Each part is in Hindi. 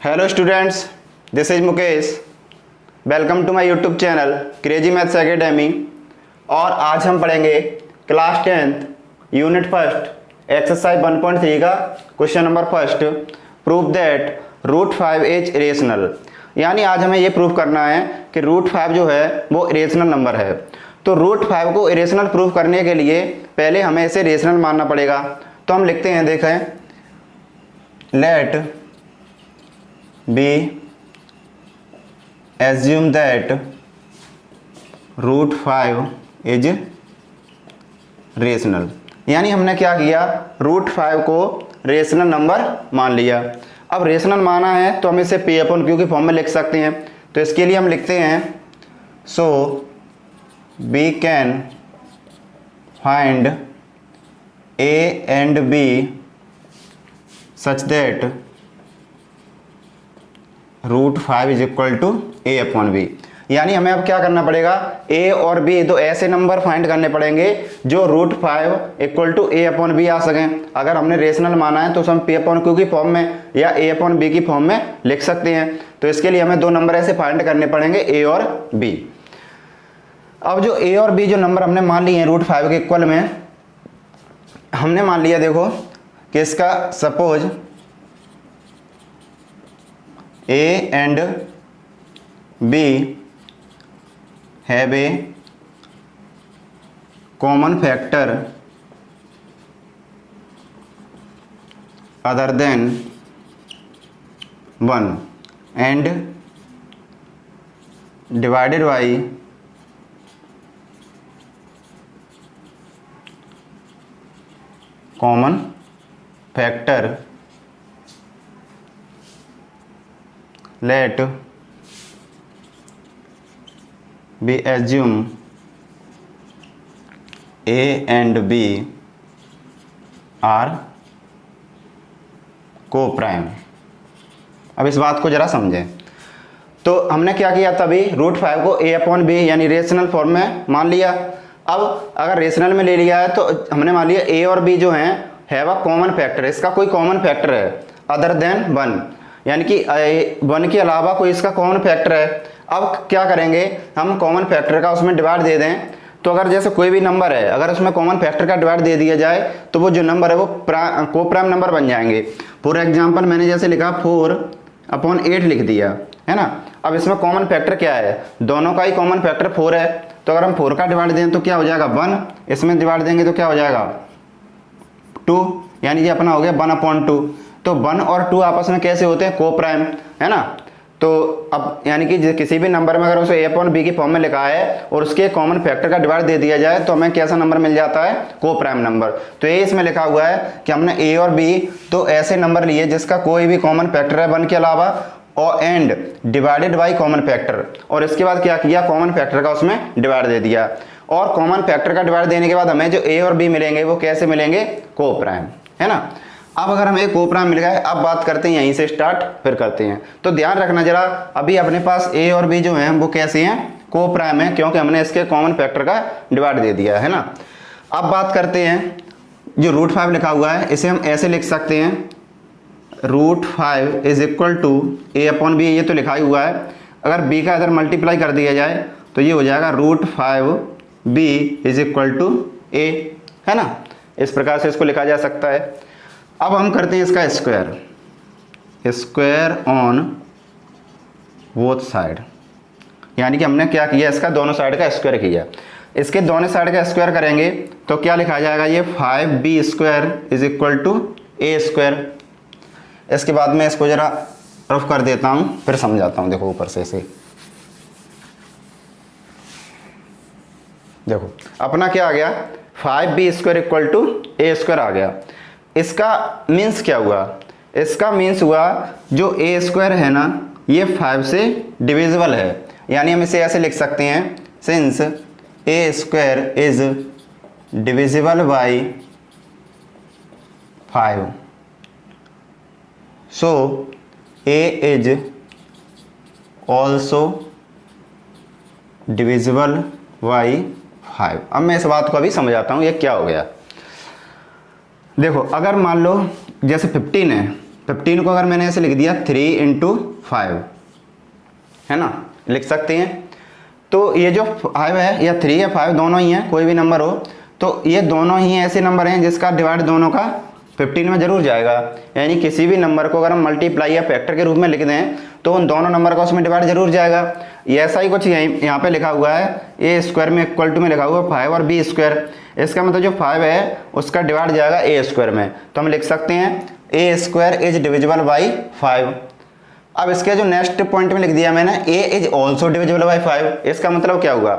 Hello students, this is Mukesh. Welcome to my YouTube channel crazy maths academy. और आज हम पढ़ेंगे class 10th unit first exercise 1.3 का question number first, prove that √5 is irrational. यानी आज हमें ये प्रूव करना है कि √5 जो है वो इरेशनल नंबर है। तो √5 को इरेशनल प्रूव करने के लिए पहले हमें इसे रेशनल मानना पड़ेगा। तो हम लिखते हैं, देखें, let be assume that √5 is rational. यानी हमने क्या किया, √5 को रेशनल नंबर मान लिया। अब रेशनल माना है तो हम इसे P/Q की फॉर्म में लिख सकते हैं। तो इसके लिए हम लिखते हैं, so we can find A and B such that √5 is equal to A/B। यानी हमें अब क्या करना पड़ेगा, A और B तो ऐसे नंबर फाइंड करने पड़ेंगे जो √5 इक्वल टू A/B आ सकें। अगर हमने रेशनल माना है तो हम P/Q की फॉर्म में या A/B की फॉर्म में लिख सकते हैं। तो इसके लिए हमें दो नंबर ऐसे फाइंड करने पड़ेंगे, A और B। अब जो A और B जो नंबर हमने मान लिए हैं √5 के इक्वल में, हमने मान लिया, देखो कि इसका suppose A and B have a common factor other than 1 and divided by common factor let we assume A and B are co-prime। अब इस बात को जरा समझें। तो हमने क्या किया, तभी √5 को A/B यानी रेशनल फॉर्म में मान लिया। अब अगर रेशनल में ले लिया है तो हमने मान लिया A और B जो हैं हैव अ कॉमन फैक्टर, इसका कोई कॉमन फैक्टर है अदर देन 1, यानी कि 1 के अलावा कोई इसका कॉमन फैक्टर है। अब क्या करेंगे, हम कॉमन फैक्टर का उसमें डिवाइड दे दें। तो अगर जैसे कोई भी नंबर है, अगर उसमें कॉमन फैक्टर का डिवाइड दे दिया जाए तो वो जो नंबर है वो को प्राइम नंबर बन जाएंगे। फॉर एग्जांपल मैंने जैसे लिखा 4/8 लिख दिया, है ना। अब इसमें कॉमन फैक्टर क्या है, दोनों का ही कॉमन फैक्टर 4 है। तो अगर हम 4 का डिवाइड दें तो क्या हो जाएगा 1, इसमें डिवाइड देंगे तो क्या हो जाएगा 2, यानी ये अपना हो गया 1/2। तो 1 और 2 आपस में कैसे होते हैं, को प्राइम, है ना। तो अब यानी कि किसी भी नंबर में अगर उसे A/B की फॉर्म में लिखा है और उसके कॉमन फैक्टर का डिवाइड दे दिया जाए तो हमें कैसा नंबर मिल जाता है, को प्राइम नंबर। तो ये इसमें लिखा हुआ है कि हमने A और B तो ऐसे नंबर लिए जिसका कोई भी कॉमन फैक्टर है 1 के अलावा, और and divided by common factor, और इसके बाद क्या किया, कॉमन फैक्टर का उसमें डिवाइड दे दिया। और कॉमन फैक्टर का डिवाइड देने के बाद हमें जो A और B मिलेंगे वो कैसे मिलेंगे, को प्राइम, है ना। अब अगर हमें को प्राइम मिल गया, अब बात करते हैं यहीं से स्टार्ट फिर करते हैं। तो ध्यान रखना जरा, अभी अपने पास A और B जो हैं वो कैसे हैं, को प्राइम है, क्योंकि हमने इसके कॉमन फैक्टर का डिवाइड दे दिया है ना। अब बात करते हैं, जो √5 लिखा हुआ है इसे हम ऐसे लिख सकते हैं, √5 इज इक्वल टू A/B, ये तो लिखा ही हुआ है। अगर B का इधर मल्टीप्लाई कर दिया जाए तो ये हो जाएगा √5B is equal to A, है ना। इस प्रकार से इसको लिखा जा सकता है। अब हम करते हैं इसका स्क्वायर ऑन बोथ साइड, यानी कि हमने क्या किया, इसका दोनों साइड का स्क्वायर किया। इसके दोनों साइड का स्क्वायर करेंगे तो क्या लिखा जाएगा, ये 5B² is equal to A²। इसके बाद में इसको जरा रफ कर देता हूं, फिर समझाता हूं। देखो ऊपर से इसे देखो, अपना क्या आ गया, 5B² इक्वल टू A² आ गया। इसका मीन्स क्या हुआ, इसका मीन्स हुआ जो A² है ना ये 5 से डिविजिबल है। यानी हम इसे ऐसे लिख सकते हैं, since A² is divisible by 5 so A is also divisible by 5। अब मैं इस बात को अभी समझाता हूँ ये क्या हो गया। देखो अगर मान लो जैसे 15 है 15 को अगर मैंने ऐसे लिख दिया 3 × 5, है ना, लिख सकते हैं। तो ये जो 5 है या 3 या 5 दोनों ही हैं, कोई भी नंबर हो, तो ये दोनों ही ऐसे नंबर हैं जिसका डिवाइड दोनों का 15 में जरूर जाएगा। यानी किसी भी नंबर को अगर हम मल्टीप्लाई या फैक्टर के रूप में लिख दें तो उन दोनों नंबर का उसमें डिवाइड जरूर जाएगा। ये ऐसा ही कुछ यहाँ पे लिखा हुआ है, ए स्क्वायर में इक्वल टू में लिखा हुआ 5 और बी स्क्वायर। इसका मतलब जो 5 है उसका डिवाइड जाएगा ए स्क्वायर में, तो हम लिख सकते हैं ए स्क्वायर इज डिविजिबल बाई 5। अब इसके जो नेक्स्ट पॉइंट में लिख दिया मैंने, ए इज ऑल्सो डिविजिबल बाई 5। इसका मतलब क्या हुआ,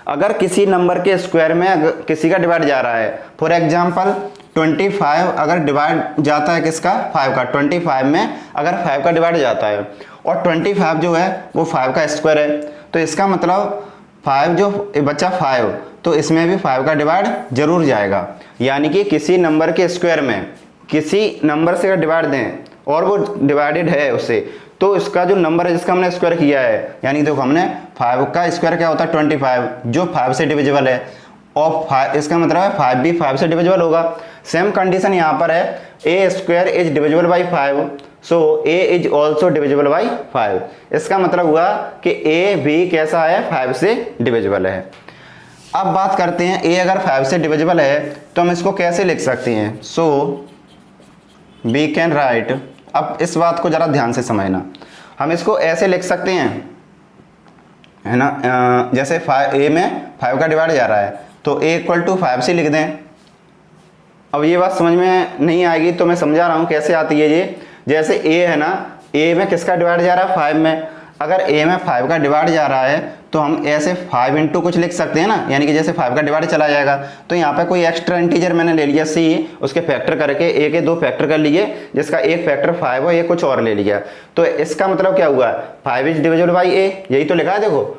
अगर किसी नंबर के स्क्वायर में किसी का डिवाइड जा रहा है, फॉर एग्जाम्पल 25 अगर डिवाइड जाता है किसका, 5 का, 25 में अगर 5 का डिवाइड जाता है और 25 जो है वो 5 का स्क्वायर है, तो इसका मतलब 5 जो बचा 5, तो इसमें भी 5 का डिवाइड जरूर जाएगा। यानी कि किसी नंबर के स्क्वायर में किसी नंबर से अगर डिवाइड दें और वो डिवाइडेड है उससे, तो इसका जो नंबर है जिसका हमने स्क्वायर किया है, यानी देखो हमने 5 का स्क्वायर क्या होता है 25, जो 5 से डिविजिबल है, और 5 इसका मतलब है 5 भी 5 से डिविजिबल होगा। सेम कंडीशन यहाँ पर है, A square is divisible by 5, so A is also divisible by 5। इसका मतलब हुआ कि ए भी कैसा है, 5 से डिविजिबल है। अब बात करते हैं ए अगर 5 से डिविजिबल है तो हम इसको कैसे लिख सकते हैं। सो वी कैन राइट, अब इस बात को ज़रा ध्यान से समझना, हम इसको ऐसे लिख सकते हैं, है ना, जैसे ए में 5 का डिवाइड जा रहा है तो ए इक्वल टू 5 से लिख दें। अब ये बात समझ में नहीं आएगी तो मैं समझा रहा हूँ कैसे आती है ये। जैसे ए है ना, ए में किसका डिवाइड जा रहा है, 5 में, अगर ए में 5 का डिवाइड जा रहा है तो हम ऐसे 5 × कुछ लिख सकते हैं ना, यानी कि जैसे 5 का डिवाइड चला जाएगा तो यहाँ पे कोई एक्स्ट्रा इंटीजर मैंने ले लिया सी, उसके फैक्टर करके ए के 2 फैक्टर कर लिए, जिसका एक फैक्टर 5 है, ये कुछ और ले लिया। तो इसका मतलब क्या हुआ, 5 इज डिविजिबल बाई ए, यही तो लिखा है देखो,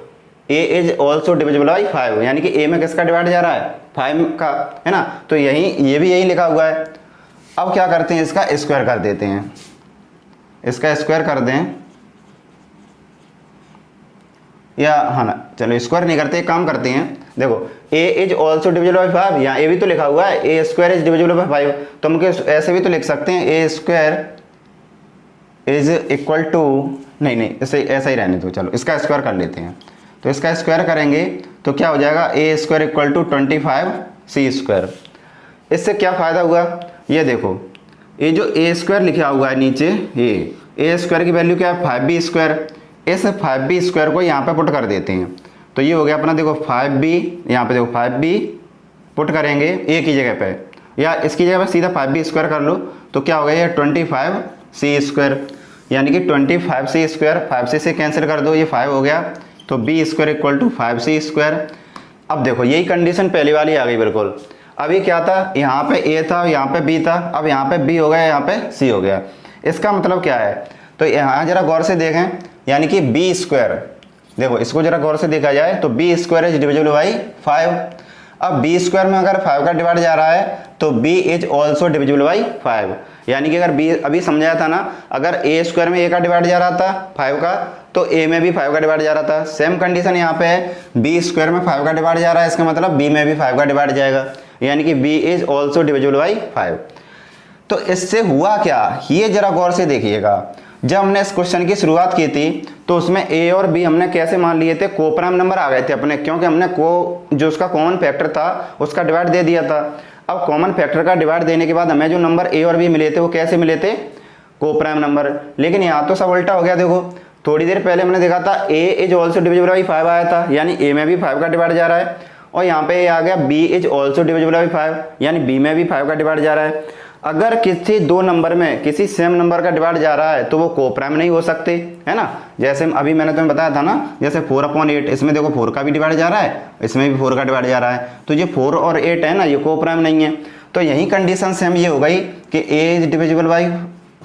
ए इज ऑल्सो डिविजिबल बाई 5, यानी कि ए में किसका डिवाइड जा रहा है, 5 का, है ना, तो ये भी यही लिखा हुआ है। अब क्या करते हैं, इसका स्क्वायर कर देते हैं, इसका स्क्वायर कर दें, या हाँ ना, चलो स्क्वायर नहीं करते, एक काम करते हैं, देखो ए इज ऑल्सो डिविजिबल बाई 5, यहाँ ए भी तो लिखा हुआ है, A square is divisible by 5, तो हम ऐसे भी तो लिख सकते हैं ए स्क्वायर इज इक्वल टू, नहीं इसे ऐसा ही रहने दो, चलो इसका स्क्वायर कर लेते हैं। तो इसका स्क्वायर करेंगे तो क्या हो जाएगा, A square equal to 25c square. इससे क्या फ़ायदा हुआ, ये देखो, ये जो ए स्क्वायर लिखा हुआ है नीचे, ये ए स्क्वायर की वैल्यू क्या है, 5b स्क्वायर। इस 5b स्क्वायर को यहाँ पे पुट कर देते हैं, तो ये हो गया अपना, देखो 5b, यहाँ पे देखो 5b पुट करेंगे ए की जगह पे, या इसकी जगह पे सीधा 5b स्क्वायर कर लो, तो क्या हो गया ये 25c स्क्वायर, यानी कि 25c स्क्वायर, 5c से कैंसिल कर दो, ये 5 हो गया, तो b square equal to 5c square. अब देखो यही कंडीशन पहली वाली आ गई बिल्कुल। अब ये क्या था, यहाँ पे a था, यहाँ पे b था, अब यहाँ पे b हो गया, यहाँ पे c हो गया। इसका मतलब क्या है, तो यहाँ जरा गौर से देखें, यानी कि b स्क्वायर, देखो इसको जरा गौर से देखा जाए तो b square is divisible by 5। अब b स्क्वायर में अगर 5 का डिवाइड जा रहा है तो b is also divisible by 5, यानी कि अगर b अभी समझाया था ना, अगर a स्क्वायर में a का डिवाइड जा रहा था 5 का, तो a में भी 5 का डिवाइड जा रहा था। सेम कंडीशन यहाँ पे है, b स्क्वायर में 5 का डिवाइड जा रहा है, इसका मतलब b में भी 5 का डिवाइड जाएगा, यानी कि b is also divisible by 5। तो इससे हुआ क्या, ये जरा गौर से देखिएगा, जब हमने इस क्वेश्चन की शुरुआत की थी तो उसमें a और b हमने कैसे मान लिए थे, कोप्राइम नंबर आ गए थे अपने, क्योंकि हमने जो उसका कॉमन फैक्टर था उसका डिवाइड दे दिया था। अब कॉमन फैक्टर का डिवाइड देने के बाद हमें जो नंबर a और b मिले थे वो कैसे मिले थे, कोप्राइम नंबर। लेकिन यहाँ तो सब उल्टा हो गया, देखो थोड़ी देर पहले हमने देखा था a is also divisible by 5 आया था, यानी a में भी 5 का डिवाइड जा रहा है, और यहाँ पे आ गया b is also divisible by 5, यानी b में भी 5 का डिवाइड जा रहा है। अगर किसी दो नंबर में किसी सेम नंबर का डिवाइड जा रहा है तो वो कोप्राइम नहीं हो सकते, है ना। जैसे अभी मैंने तुम्हें बताया था ना, जैसे 4/8, इसमें देखो 4 का भी डिवाइड जा रहा है, इसमें भी 4 का डिवाइड जा रहा है, तो ये 4 और 8 है ना, ये कोप्राइम नहीं है। तो यही कंडीशन सेम ये हो गई कि a इज डिविजिबल बाई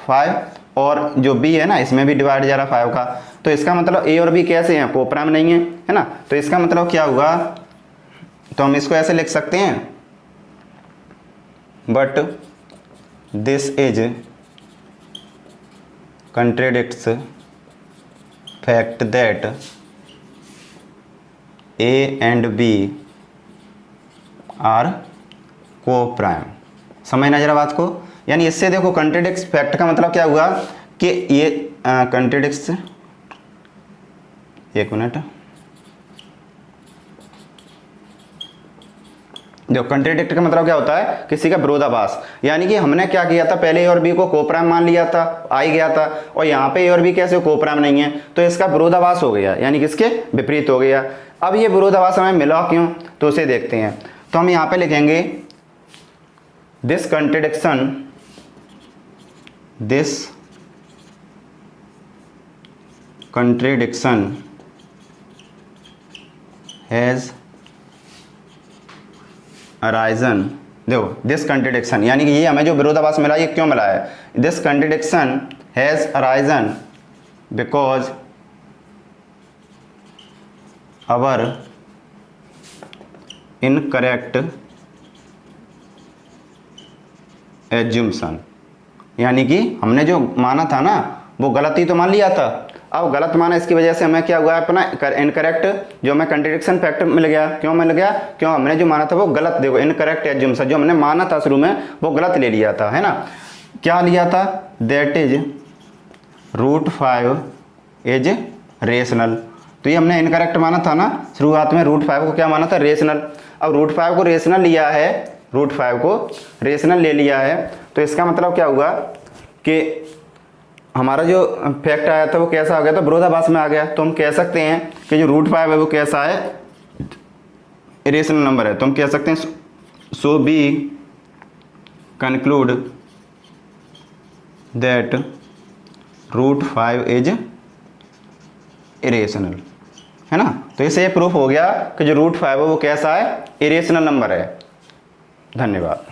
5, और जो b है ना इसमें भी डिवाइड जा रहा है 5 का, तो इसका मतलब a और b कैसे हैं, कोप्राइम नहीं है ना। तो इसका मतलब क्या हुआ, तो हम इसको ऐसे लिख सकते हैं, but this is contradicts fact that a and b are co-prime। समझना जरा बात को, यानी इससे देखो कंट्राडिक्ट फैक्ट का मतलब क्या हुआ कि ये कंट्राडिक्ट, एक मिनट, जो कंट्राडिक्ट का मतलब क्या होता है, किसी का विरोधाभास। यानी कि हमने क्या किया था, पहले ए और बी को कोप्राइम मान लिया था, आ ही गया था, और यहाँ पे ए और बी कैसे कोप्राइम नहीं है, तो इसका विरोधाभास हो गया, यानी किसके विपरीत हो गया। अब ये विरोधाभास हमें मिला क्यों, तो उसे देखते हैं। तो हम यहाँ पे लिखेंगे दिस कंट्रेडिक्शन हैज अराइजन। देखो दिस कंट्रडिक्शन, यानी कि ये हमें जो विरोधाभास मिला, ये क्यों मिला है, this contradiction has arisen because our incorrect assumption. यानी कि हमने जो माना था ना वो गलत ही तो मान लिया था। अब गलत माना, इसकी वजह से हमें क्या हुआ है, अपना इनकरेक्ट जो हमें कंट्रडिक्शन फैक्ट मिल गया। क्यों मिल गया, क्यों हमने जो माना था वो गलत, देखो इनकरेक्ट एज्यूम्शन, जो हमने माना था शुरू में वो गलत ले लिया था, है ना। क्या लिया था, दैट इज √5 इज रेशनल। तो ये हमने इनकरेक्ट माना था ना शुरुआत में, √5 को क्या माना था, रेशनल। अब √5 को रेशनल लिया है, √5 को रेशनल ले लिया है, तो इसका मतलब क्या हुआ कि हमारा जो फैक्ट आया था वो कैसा आ गया था, विरोधाभास में आ गया। तो हम कह सकते हैं कि जो √5 है वो कैसा है, इरेशनल नंबर है। तो हम कह सकते हैं so we conclude that √5 is irrational, है ना। तो इससे ये प्रूफ हो गया कि जो √5 है वो कैसा है, इरेशनल नंबर है। धन्यवाद।